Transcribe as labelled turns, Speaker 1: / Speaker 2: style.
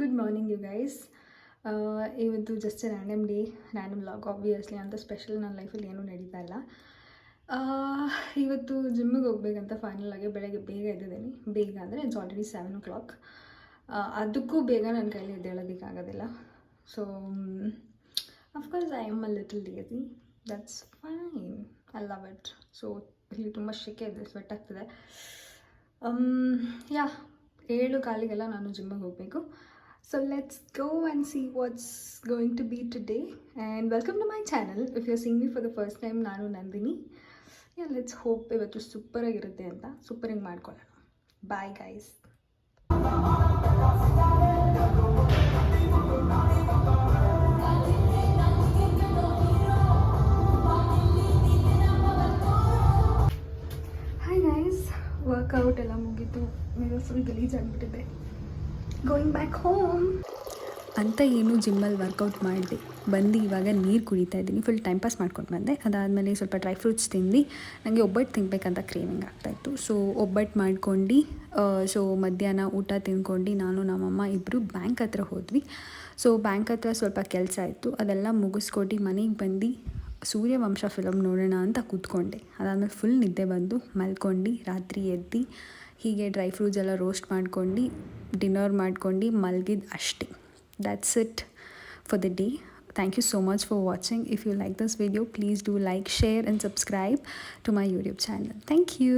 Speaker 1: Good morning you guys. ಇವತ್ತು just random day, random log obviously ಅಂತ special ನನ್ನ ಲೈಫಲ್ಲಿ ಏನೂ ನಡೀತಾ ಇಲ್ಲ. ಇವತ್ತು ಜಿಮ್ಮಿಗೆ ಹೋಗ್ಬೇಕಂತ ಫೈನಲ್ ಆಗಿ ಬೆಳಗ್ಗೆ ಬೇಗ ಎದ್ದಿದ್ದೀನಿ. ಬೇಗ ಅಂದರೆ ಇಟ್ಸ್ ಆಲ್ರೆಡಿ 7 o'clock. ಅದಕ್ಕೂ ಬೇಗ ನನ್ನ ಕೈಲಿ ಎದ್ದೇಳೋದಕ್ಕಾಗೋದಿಲ್ಲ. So of course I am a little lazy, that's fine, I love it. So ಇಲ್ಲಿ ತುಂಬ ಶೆಕೆ ಇದೆ, ಸ್ವೆಟ್ ಆಗ್ತಿದೆ. ಯಾ 7 ಕಾಲಿಗೆಲ್ಲ ನಾನು ಜಿಮ್ಮಿಗೆ ಹೋಗಬೇಕು. So let's go and see what's going to be today. And welcome to my channel. If you're seeing me for the first time, ನಾನು Nandini. Yeah, let's hope ಇವತ್ತು ಸೂಪರಾಗಿರುತ್ತೆ ಅಂತ. ಸೂಪರಾಗಿ ಮಾಡ್ಕೊಳ್ಳೋಣ. Bye guys. Hi guys. Workout ಎಲ್ಲ ಮುಗೀತು. ಮೇಲೆ full ಗಲೀಜಾಗಿಬಿಟ್ಟಿದೆ. Going back home
Speaker 2: ಅಂತ ಏನು ಜಿಮ್ಮಲ್ಲಿ ವರ್ಕೌಟ್ ಮಾಡಿದೆ, ಬಂದು ಇವಾಗ ನೀರು ಕುಡಿತಾ ಇದ್ದೀನಿ. ಫುಲ್ ಟೈಮ್ ಪಾಸ್ ಮಾಡ್ಕೊಂಡು ಬಂದೆ. ಅದಾದಮೇಲೆ ಸ್ವಲ್ಪ ಡ್ರೈ ಫ್ರೂಟ್ಸ್ ತಿಂದು ನನಗೆ ಒಬ್ಬಟ್ಟು ತಿನ್ನಬೇಕಂತ ಕ್ರೇವಿಂಗ್ ಆಗ್ತಾಯಿತ್ತು. ಸೊ ಒಬ್ಬಟ್ಟು ಮಾಡ್ಕೊಂಡು ಮಧ್ಯಾಹ್ನ ಊಟ ತಿಂದ್ಕೊಂಡು ನಾನು ನಮ್ಮಮ್ಮ ಇಬ್ಬರು ಬ್ಯಾಂಕ್ ಹತ್ರ ಹೋದ್ವಿ. ಸೊ ಬ್ಯಾಂಕ್ ಹತ್ರ ಸ್ವಲ್ಪ ಕೆಲಸ ಇತ್ತು, ಅದೆಲ್ಲ ಮುಗಿಸ್ಕೊಟ್ಟು ಮನೆಗೆ ಬಂದು ಸೂರ್ಯವಂಶ ಫಿಲಮ್ ನೋಡೋಣ ಅಂತ ಕೂತ್ಕೊಂಡೆ. ಅದಾದಮೇಲೆ ಫುಲ್ ನಿದ್ದೆ ಬಂದು ಮಲ್ಕೊಂಡು ರಾತ್ರಿ ಎದ್ದು ಹೀಗೆ ಡ್ರೈ ಫ್ರೂಟ್ಸ್ ಎಲ್ಲ ರೋಸ್ಟ್ ಮಾಡ್ಕೊಂಡು ಡಿನ್ನರ್ ಮಾಡ್ಕೊಂಡು ಮಲಗಿದ್ದು ಅಷ್ಟೇ. That's it for the day. Thank you so much for watching. If you like this video, please do like, share and subscribe to my YouTube channel. Thank you.